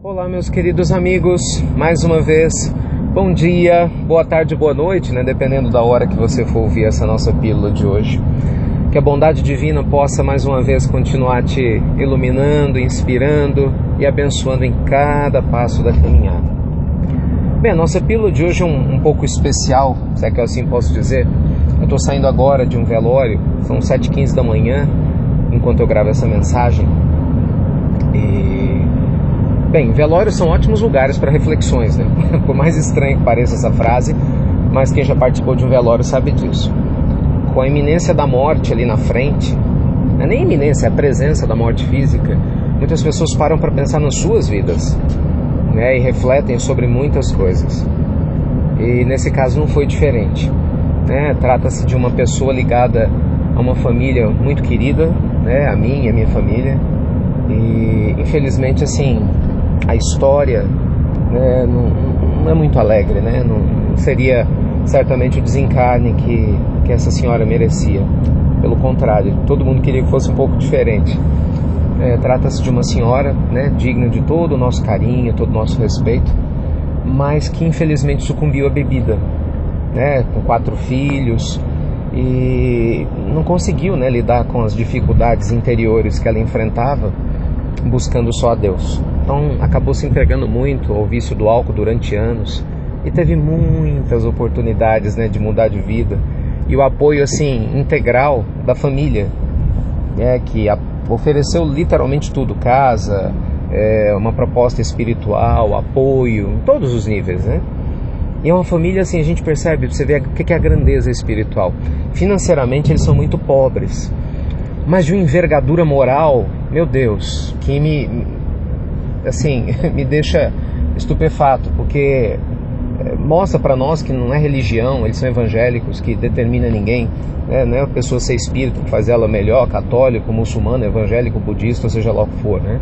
Olá, meus queridos amigos, mais uma vez, bom dia, boa tarde, boa noite, né? Dependendo da hora que você for ouvir essa nossa pílula de hoje. Que a bondade divina possa mais uma vez continuar te iluminando, inspirando e abençoando em cada passo da caminhada. Bem, a nossa pílula de hoje é um pouco especial, se é que eu assim posso dizer. Eu estou saindo agora de um velório, são 7h15 da manhã, enquanto eu gravo essa mensagem. Bem, velórios são ótimos lugares para reflexões, né? Por mais estranho que pareça essa frase, mas quem já participou de um velório sabe disso. Com a iminência da morte ali na frente, não é nem iminência, é a presença da morte física, muitas pessoas param para pensar nas suas vidas, né? E refletem sobre muitas coisas. E nesse caso não foi diferente, né? Trata-se de uma pessoa ligada a uma família muito querida, né? A mim e a minha família. E infelizmente, assim, a história, né, não é muito alegre, né? Não seria certamente o desencarne que essa senhora merecia. Pelo contrário, todo mundo queria que fosse um pouco diferente. Trata-se de uma senhora, né, digna de todo o nosso carinho, todo o nosso respeito, mas que infelizmente sucumbiu à bebida, né, com 4 filhos, e não conseguiu, né, lidar com as dificuldades interiores que ela enfrentava, buscando só a Deus. Então acabou se entregando muito ao vício do álcool durante anos e teve muitas oportunidades, né, de mudar de vida, e o apoio assim integral da família, que ofereceu literalmente tudo: casa, uma proposta espiritual, apoio em todos os níveis, né? E é uma família assim, a gente percebe, você vê o que é a grandeza espiritual. Financeiramente eles são muito pobres, mas de uma envergadura moral, meu Deus, que me deixa estupefato, porque mostra para nós que não é religião, eles são evangélicos, que determina ninguém, né? Não é a pessoa ser espírita que faz ela melhor, católico, muçulmano, evangélico, budista, seja lá o que for, né?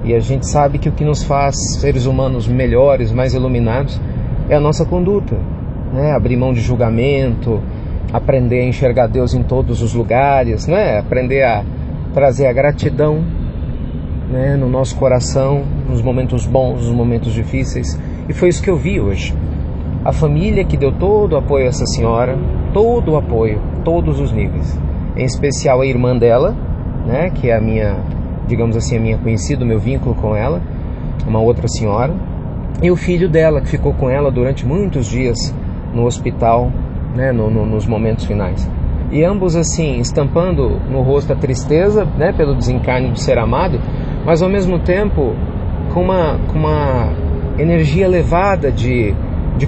E a gente sabe que o que nos faz seres humanos melhores, mais iluminados, é a nossa conduta, né? Abrir mão de julgamento, aprender a enxergar Deus em todos os lugares, né? Aprender a trazer a gratidão, né, no nosso coração, nos momentos bons, nos momentos difíceis. E foi isso que eu vi hoje. A família que deu todo o apoio a essa senhora, todo o apoio, todos os níveis. Em especial a irmã dela, né, que é a minha, digamos assim, a minha conhecida, o meu vínculo com ela, uma outra senhora, e o filho dela, que ficou com ela durante muitos dias no hospital, né, nos momentos finais. E ambos assim, estampando no rosto a tristeza, né, pelo desencarne do ser amado, mas ao mesmo tempo com uma energia elevada de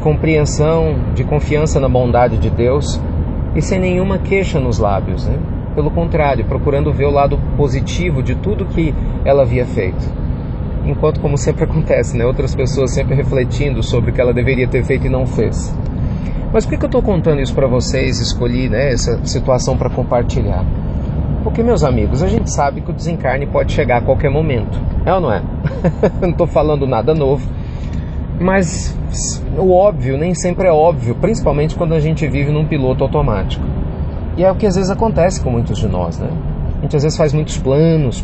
compreensão, de confiança na bondade de Deus, e sem nenhuma queixa nos lábios, né? Pelo contrário, procurando ver o lado positivo de tudo que ela havia feito. Enquanto, como sempre acontece, né, outras pessoas sempre refletindo sobre o que ela deveria ter feito e não fez. Mas por que eu estou contando isso para vocês? Escolhi, né, essa situação para compartilhar. Porque, meus amigos, a gente sabe que o desencarne pode chegar a qualquer momento. É ou não é? Não estou falando nada novo. Mas o óbvio nem sempre é óbvio, principalmente quando a gente vive num piloto automático. E é o que às vezes acontece com muitos de nós, né? A gente às vezes faz muitos planos,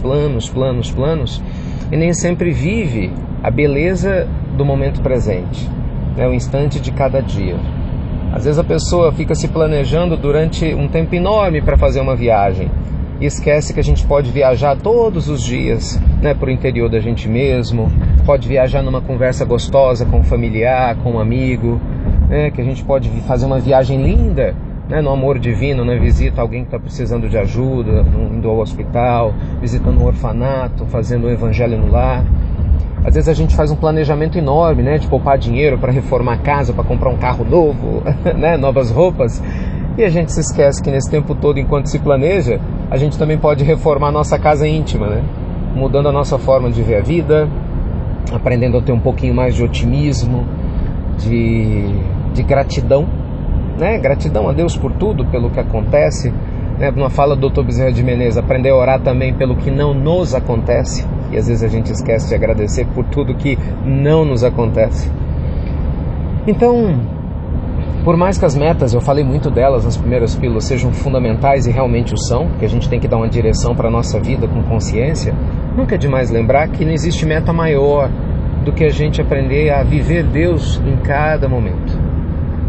e nem sempre vive a beleza do momento presente, né? O instante de cada dia. Às vezes a pessoa fica se planejando durante um tempo enorme para fazer uma viagem e esquece que a gente pode viajar todos os dias, né, para o interior da gente mesmo, pode viajar numa conversa gostosa com um familiar, com um amigo, né, que a gente pode fazer uma viagem linda, né, no amor divino, na visita a alguém que está precisando de ajuda, indo ao hospital, visitando um orfanato, fazendo um evangelho no lar. Às vezes a gente faz um planejamento enorme, né, de poupar dinheiro para reformar a casa, para comprar um carro novo, né, novas roupas. E a gente se esquece que nesse tempo todo, enquanto se planeja, a gente também pode reformar a nossa casa íntima, né? Mudando a nossa forma de ver a vida, aprendendo a ter um pouquinho mais de otimismo, de gratidão, né? Gratidão a Deus por tudo, pelo que acontece, né? Numa fala do Dr. Bezerra de Menezes, aprender a orar também pelo que não nos acontece, e às vezes a gente esquece de agradecer por tudo que não nos acontece. Então, por mais que as metas, eu falei muito delas nas primeiras pílulas, sejam fundamentais e realmente o são, que a gente tem que dar uma direção para a nossa vida com consciência, nunca é demais lembrar que não existe meta maior do que a gente aprender a viver Deus em cada momento.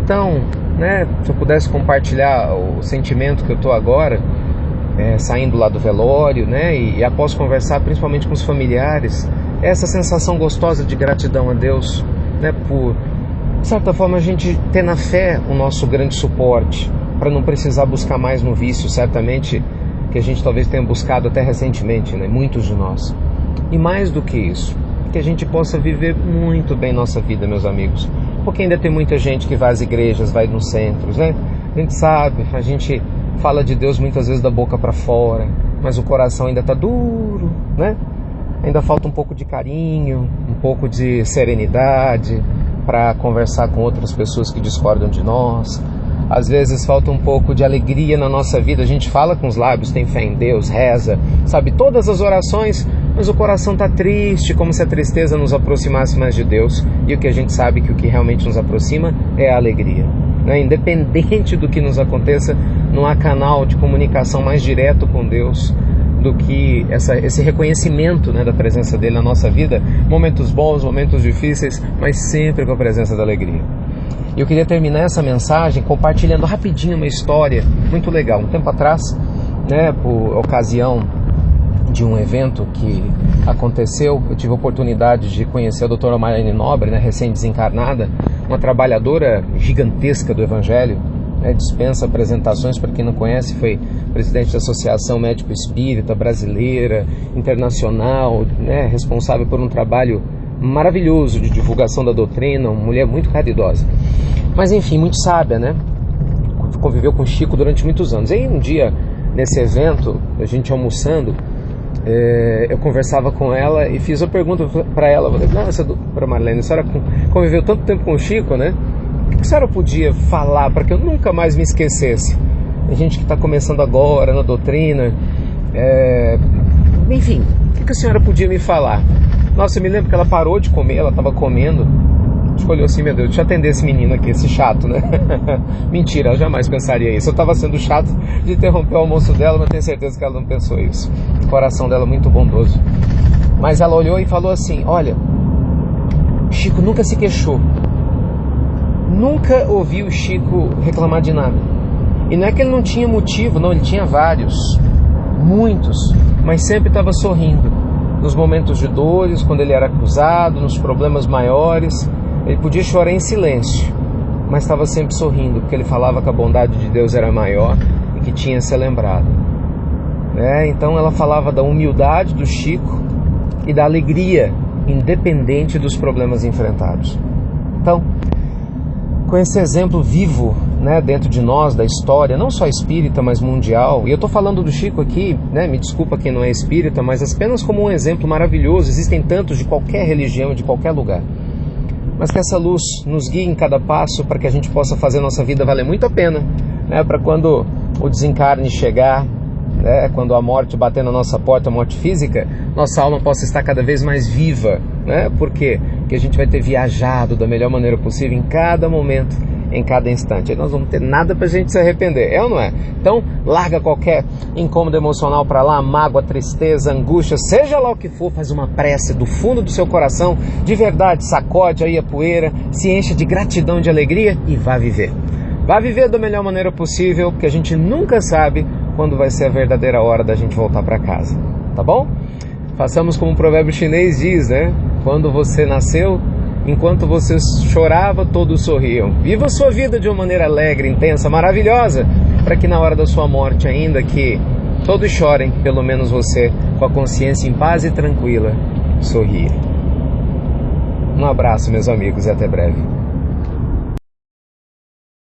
Então, se eu pudesse compartilhar o sentimento que eu estou agora, saindo lá do velório, e após conversar principalmente com os familiares, essa sensação gostosa de gratidão a Deus, por, de certa forma, a gente ter na fé o nosso grande suporte, para não precisar buscar mais no vício, certamente, que a gente talvez tenha buscado até recentemente, muitos de nós. E mais do que isso, que a gente possa viver muito bem nossa vida, meus amigos, porque ainda tem muita gente que vai às igrejas, vai nos centros, A gente sabe, a gente fala de Deus muitas vezes da boca para fora, mas o coração ainda está duro, Ainda falta um pouco de carinho, um pouco de serenidade para conversar com outras pessoas que discordam de nós. Às vezes falta um pouco de alegria na nossa vida. A gente fala com os lábios, tem fé em Deus, reza, sabe todas as orações, mas o coração está triste, como se a tristeza nos aproximasse mais de Deus. E o que a gente sabe que o que realmente nos aproxima é a alegria. Independente do que nos aconteça, não há canal de comunicação mais direto com Deus do que esse reconhecimento da presença dele na nossa vida, momentos bons, momentos difíceis, mas sempre com a presença da alegria. E eu queria terminar essa mensagem compartilhando rapidinho uma história muito legal. Um tempo atrás, por ocasião de um evento que aconteceu, eu tive a oportunidade de conhecer a doutora Marlene Nobre, recém-desencarnada, uma trabalhadora gigantesca do Evangelho, dispensa apresentações. Para quem não conhece, foi presidente da Associação Médico Espírita Brasileira, internacional, responsável por um trabalho maravilhoso de divulgação da doutrina, uma mulher muito caridosa. Mas enfim, muito sábia, Conviveu com Chico durante muitos anos. E aí um dia, nesse evento, a gente almoçando, eu conversava com ela e fiz a pergunta para ela. Eu falei, nossa, doutora Marlene, a senhora conviveu tanto tempo com o Chico, O que a senhora podia falar para que eu nunca mais me esquecesse? Tem gente que está começando agora na doutrina, enfim, o que a senhora podia me falar? Nossa, eu me lembro que ela parou de comer, ela estava comendo, escolheu assim, meu Deus, deixa eu atender esse menino aqui, esse chato, Mentira, ela jamais pensaria isso. Eu estava sendo chato de interromper o almoço dela, mas tenho certeza que ela não pensou isso. O coração dela é muito bondoso. Mas ela olhou e falou assim, olha, Chico nunca se queixou. Nunca ouvi o Chico reclamar de nada. E não é que ele não tinha motivo, não, ele tinha vários, muitos, mas sempre estava sorrindo. Nos momentos de dores, quando ele era acusado, nos problemas maiores, ele podia chorar em silêncio, mas estava sempre sorrindo, porque ele falava que a bondade de Deus era maior e que tinha que ser lembrado. Então ela falava da humildade do Chico e da alegria, independente dos problemas enfrentados. Então, com esse exemplo vivo, dentro de nós, da história, não só espírita, mas mundial, e eu estou falando do Chico aqui, me desculpa quem não é espírita, mas apenas como um exemplo maravilhoso. Existem tantos de qualquer religião, de qualquer lugar, mas que essa luz nos guie em cada passo para que a gente possa fazer nossa vida valer muito a pena, para quando o desencarne chegar, quando a morte bater na nossa porta, a morte física, nossa alma possa estar cada vez mais viva. Por quê? Porque a gente vai ter viajado da melhor maneira possível em cada momento, em cada instante. Aí nós vamos ter nada pra gente se arrepender, ou não é? Então, larga qualquer incômodo emocional pra lá, mágoa, tristeza, angústia, seja lá o que for, faz uma prece do fundo do seu coração, de verdade, sacode aí a poeira, se enche de gratidão, de alegria e vá viver. Vá viver da melhor maneira possível, porque a gente nunca sabe quando vai ser a verdadeira hora da gente voltar pra casa, tá bom? Façamos como o provérbio chinês diz, Quando você nasceu, enquanto você chorava, todos sorriam. Viva a sua vida de uma maneira alegre, intensa, maravilhosa, para que na hora da sua morte, ainda que todos chorem, pelo menos você, com a consciência em paz e tranquila, sorria. Um abraço, meus amigos, e até breve.